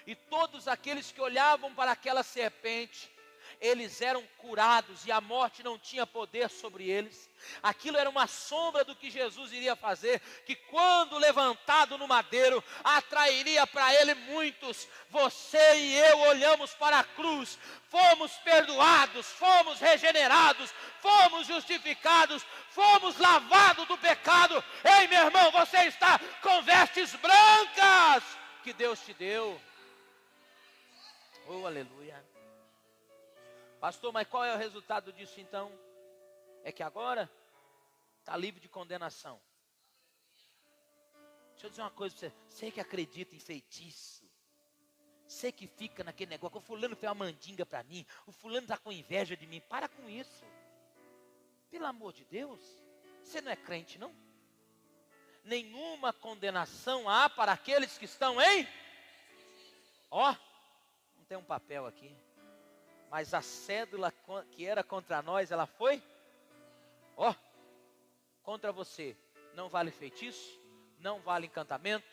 S1: E todos aqueles que olhavam para aquela serpente, eles eram curados e a morte não tinha poder sobre eles. Aquilo era uma sombra do que Jesus iria fazer, que quando levantado no madeiro, atrairia para ele muitos. Você e eu olhamos para a cruz, fomos perdoados, fomos regenerados, fomos justificados, fomos lavados do pecado. Ei meu irmão, você está com vestes brancas que Deus te deu. Oh, aleluia. Pastor, mas qual é o resultado disso então? É que agora está livre de condenação. Deixa eu dizer uma coisa para você. Você que acredita em feitiço, você que fica naquele negócio, o fulano fez uma mandinga para mim, o fulano está com inveja de mim, para com isso. Pelo amor de Deus, você não é crente não? Nenhuma condenação há para aqueles que estão em... Ó, não tem um papel aqui. Mas a cédula que era contra nós, ela foi? Ó, contra você. Não vale feitiço, não vale encantamento,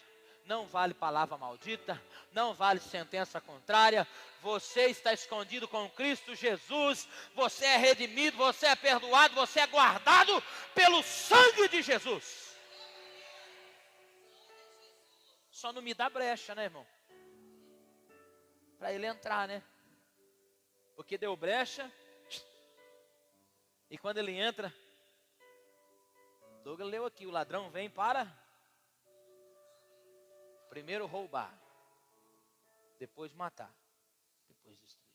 S1: não vale palavra maldita, não vale sentença contrária. Você está escondido com Cristo Jesus, você é redimido, você é perdoado, você é guardado pelo sangue de Jesus. Só não me dá brecha, né, irmão? Para ele entrar, né? Porque deu brecha, e quando ele entra, Douglas leu aqui, o ladrão vem para primeiro roubar, depois matar, depois destruir.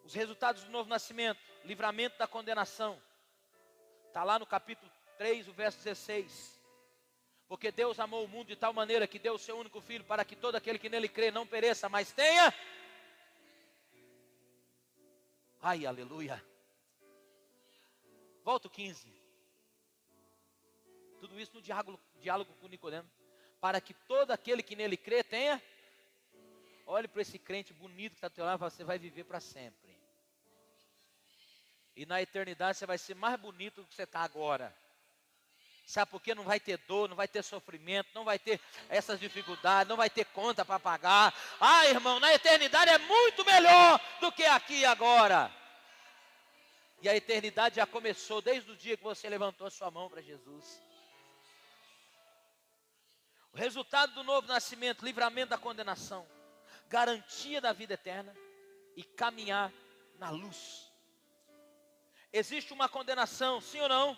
S1: Os resultados do novo nascimento, livramento da condenação, está lá no capítulo 3, o verso 16. Porque Deus amou o mundo de tal maneira que deu o seu único filho para que todo aquele que nele crê não pereça, mas tenha... Ai, aleluia. Volta o 15. Tudo isso no diálogo com Nicodemo. Para que todo aquele que nele crê tenha. Olhe para esse crente bonito que está do teu lado e fala, você vai viver para sempre. E na eternidade você vai ser mais bonito do que você está agora. Sabe por quê? Não vai ter dor, não vai ter sofrimento, não vai ter essas dificuldades, não vai ter conta para pagar. Ah, irmão, na eternidade é muito melhor do que aqui e agora. E a eternidade já começou desde o dia que você levantou a sua mão para Jesus. O resultado do novo nascimento, livramento da condenação, garantia da vida eterna e caminhar na luz. Existe uma condenação, sim ou não?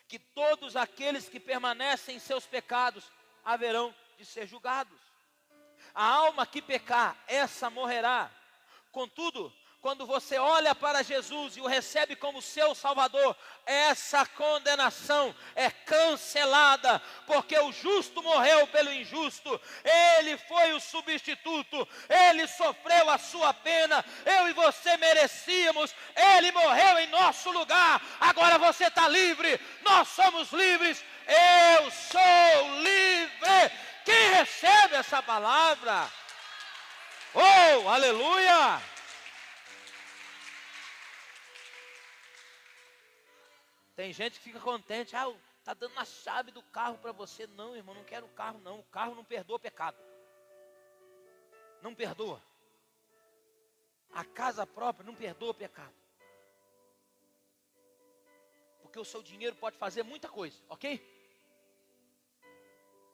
S1: Que todos aqueles que permanecem em seus pecados haverão de ser julgados. A alma que pecar, essa morrerá. Contudo, quando você olha para Jesus e o recebe como seu Salvador, essa condenação é cancelada, porque o justo morreu pelo injusto, ele foi o substituto, ele sofreu a sua pena, eu e você merecíamos, ele morreu em nosso lugar, agora você está livre, nós somos livres, eu sou livre. Quem recebe essa palavra? Oh, aleluia! Tem gente que fica contente, está dando a chave do carro para você. Não, irmão, não quero o carro não. O carro não perdoa o pecado. Não perdoa. A casa própria não perdoa o pecado. Porque o seu dinheiro pode fazer muita coisa, ok?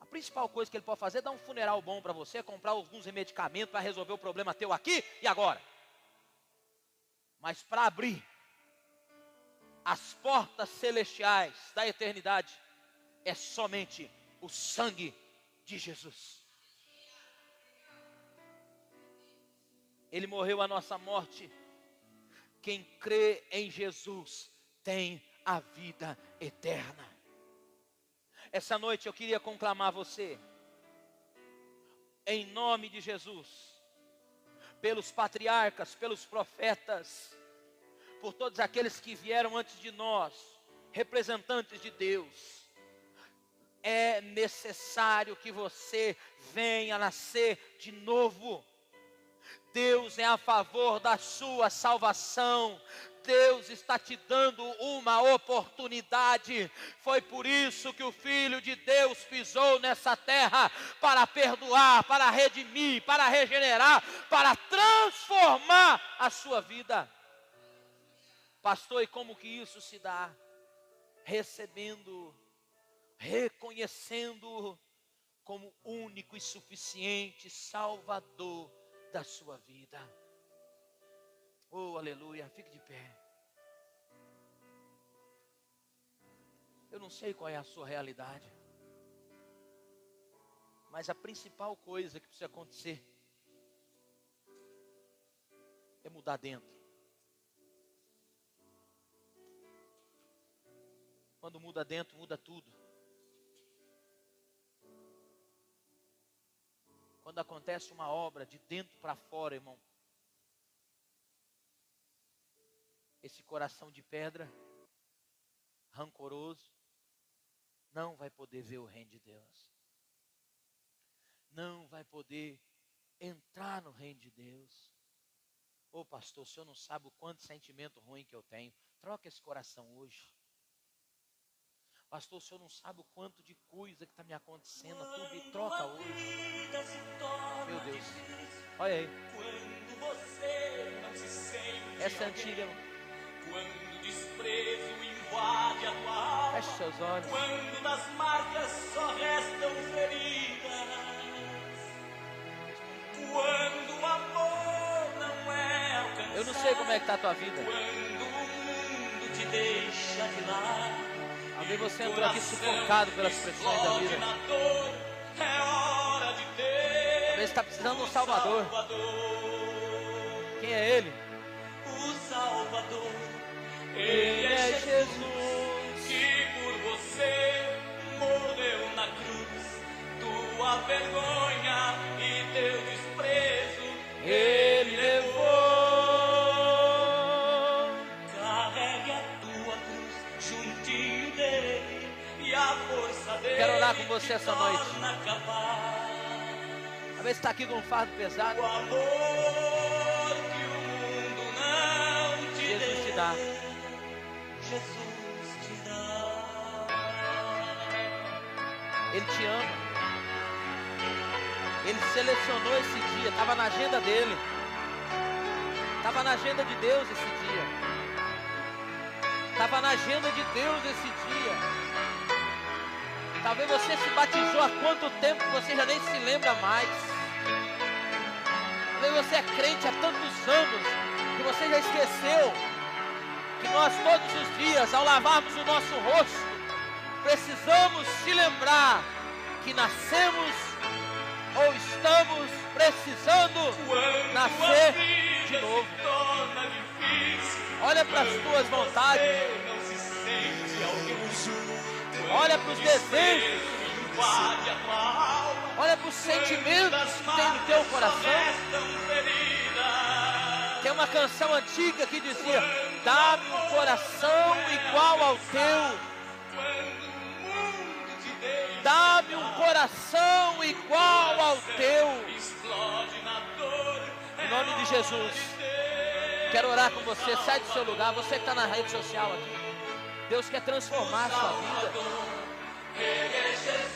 S1: A principal coisa que ele pode fazer é dar um funeral bom para você, comprar alguns medicamentos para resolver o problema teu aqui e agora. Mas para abrir as portas celestiais da eternidade, é somente o sangue de Jesus. Ele morreu a nossa morte. Quem crê em Jesus tem a vida eterna. Essa noite eu queria conclamar você, em nome de Jesus, pelos patriarcas, pelos profetas, por todos aqueles que vieram antes de nós, representantes de Deus. É necessário que você venha nascer de novo. Deus é a favor da sua salvação. Deus está te dando uma oportunidade. Foi por isso que o Filho de Deus pisou nessa terra, para perdoar, para redimir, para regenerar, para transformar a sua vida. Pastor, e como que isso se dá? Recebendo, reconhecendo como único e suficiente Salvador da sua vida. Oh, aleluia, fique de pé. Eu não sei qual é a sua realidade, mas a principal coisa que precisa acontecer é mudar dentro. Quando muda dentro, muda tudo. Quando acontece uma obra de dentro para fora, irmão, esse coração de pedra, rancoroso, não vai poder ver o reino de Deus. Não vai poder entrar no reino de Deus. Ô pastor, o senhor não sabe o quanto sentimento ruim que eu tenho. Troca esse coração hoje. Pastor, o senhor não sabe o quanto de coisa que está me acontecendo, tudo, e troca hoje. Meu Deus, olha aí. Essa é antiga.
S2: Quando o desprezo invade a tua alma,
S1: feche seus olhos.
S2: Quando das marcas só restam feridas, quando o amor não é alcançado,
S1: eu não sei como é que está a tua vida.
S2: Quando o mundo te deixa de lado,
S1: talvez você entrou aqui sufocado pelas pressões da vida. Talvez está precisando de um Salvador. Quem é Ele?
S2: O Salvador.
S1: Ele é Jesus,
S2: que por você morreu na cruz. Tua vergonha e teu desprezo
S1: Ele levou.
S2: Carregue a tua cruz juntinho dele, e a
S1: você essa noite. Talvez você está aqui com um fardo pesado.
S2: O amor que o mundo não te
S1: Jesus te dá.
S2: Jesus te dá.
S1: Ele te ama. Ele selecionou esse dia. Estava na agenda dele. Estava na agenda de Deus esse dia. Estava na agenda de Deus esse dia. Talvez você se batizou há quanto tempo que você já nem se lembra mais. Talvez você é crente há tantos anos que você já esqueceu que nós todos os dias, ao lavarmos o nosso rosto, precisamos se lembrar que nascemos ou estamos precisando nascer de novo. Olha para as tuas vontades. Olha para os desejos. Olha para os sentimentos que tem no teu coração. Tem uma canção antiga que dizia: dá-me um coração igual ao teu. Dá-me um coração igual ao teu. Em nome de Jesus. Quero orar com você. Sai do seu lugar. Você que está na rede social aqui. Deus quer transformar a sua vida.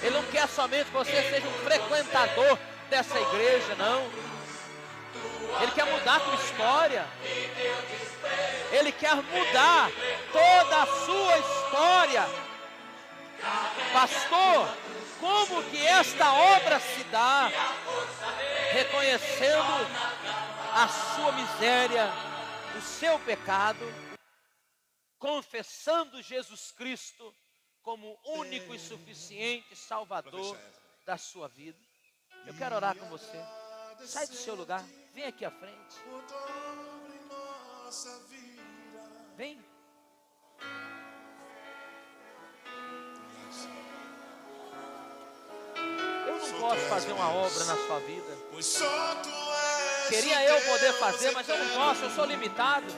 S1: Ele não quer somente que você seja um frequentador dessa igreja, não. Ele quer mudar a tua história. Ele quer mudar toda a sua história. Pastor, como que esta obra se dá? Reconhecendo a sua miséria, o seu pecado, confessando Jesus Cristo como único e suficiente Salvador da sua vida. Eu quero orar com você. Sai do seu lugar, vem aqui à frente. Vem. Eu não posso fazer uma obra na sua vida. Queria eu poder fazer, mas eu não posso, eu sou limitado.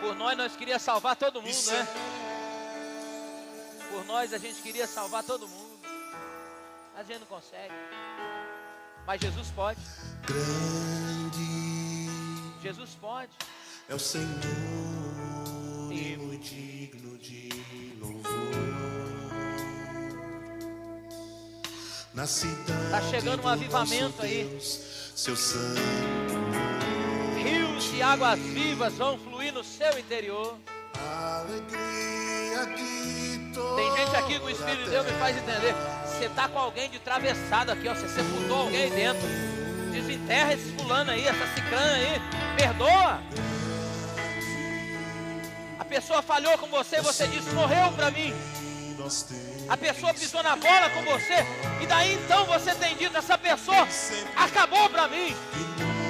S1: Por nós queríamos salvar todo mundo, né? Por nós a gente queria salvar todo mundo. Mas a gente não consegue. Mas Jesus pode.
S3: Grande
S1: Jesus pode.
S3: é o Senhor e muito digno de louvor. Na cidade
S1: Está chegando um avivamento aí.
S3: Deus, seu santo
S1: Rios de águas vivas vão fluir no seu interior.
S3: alegria que toda
S1: Tem gente aqui que o Espírito de Deus me faz entender. Você está com alguém de atravessado aqui, ó. Você sepultou alguém aí dentro. Desenterra esse fulano aí, essa cicrana aí. Perdoa. A pessoa falhou com você e você disse: morreu para mim.
S3: nós temos.
S1: A pessoa pisou na bola com você. E daí então você tem dito: essa pessoa acabou para mim.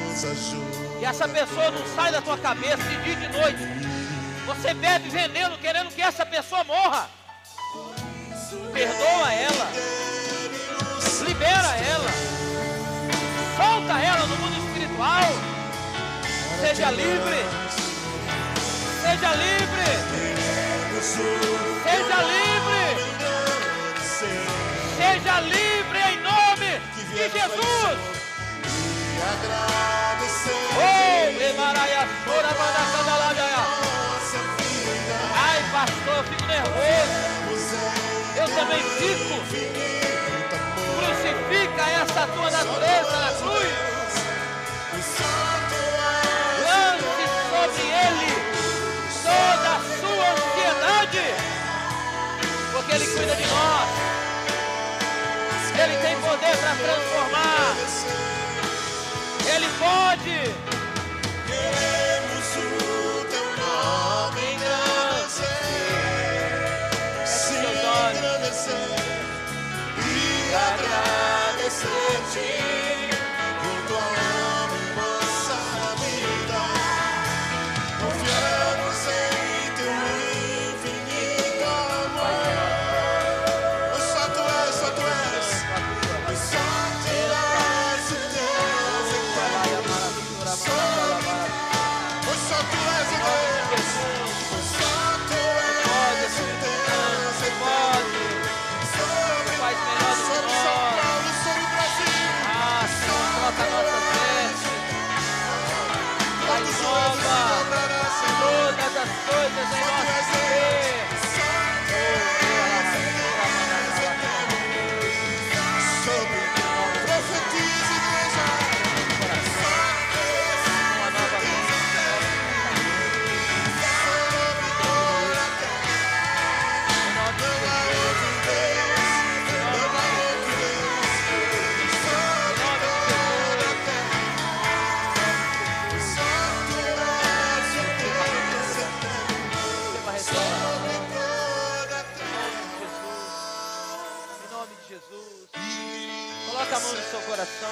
S3: Nos ajuda.
S1: E essa pessoa não sai da tua cabeça de dia e de noite. Você bebe veneno querendo que essa pessoa morra. Perdoa ela. Libera ela. Solta ela no mundo espiritual. Seja livre. Seja livre. Seja livre. Seja livre em nome de Jesus. Ai, pastor, eu fico nervoso. Eu também fico. Crucifica essa tua natureza na cruz. Lance sobre ele toda a sua ansiedade, porque ele cuida de nós. Ele tem poder para transformar. Ele pode.
S3: Queremos o teu nome engrandecer, sim, engrandecer e agradecer-te por tua alma em nossa vida. Confiamos em teu infinito amor. Pois só tu és, só tu és. Pois só tu és o Deus eterno. Pois só tu és o Deus. Pois só tu és o Deus eterno.
S1: as coisas em nosso ser.
S3: Profetiza, igreja.
S1: Uma nova Jesus. Coloca a mão no seu coração.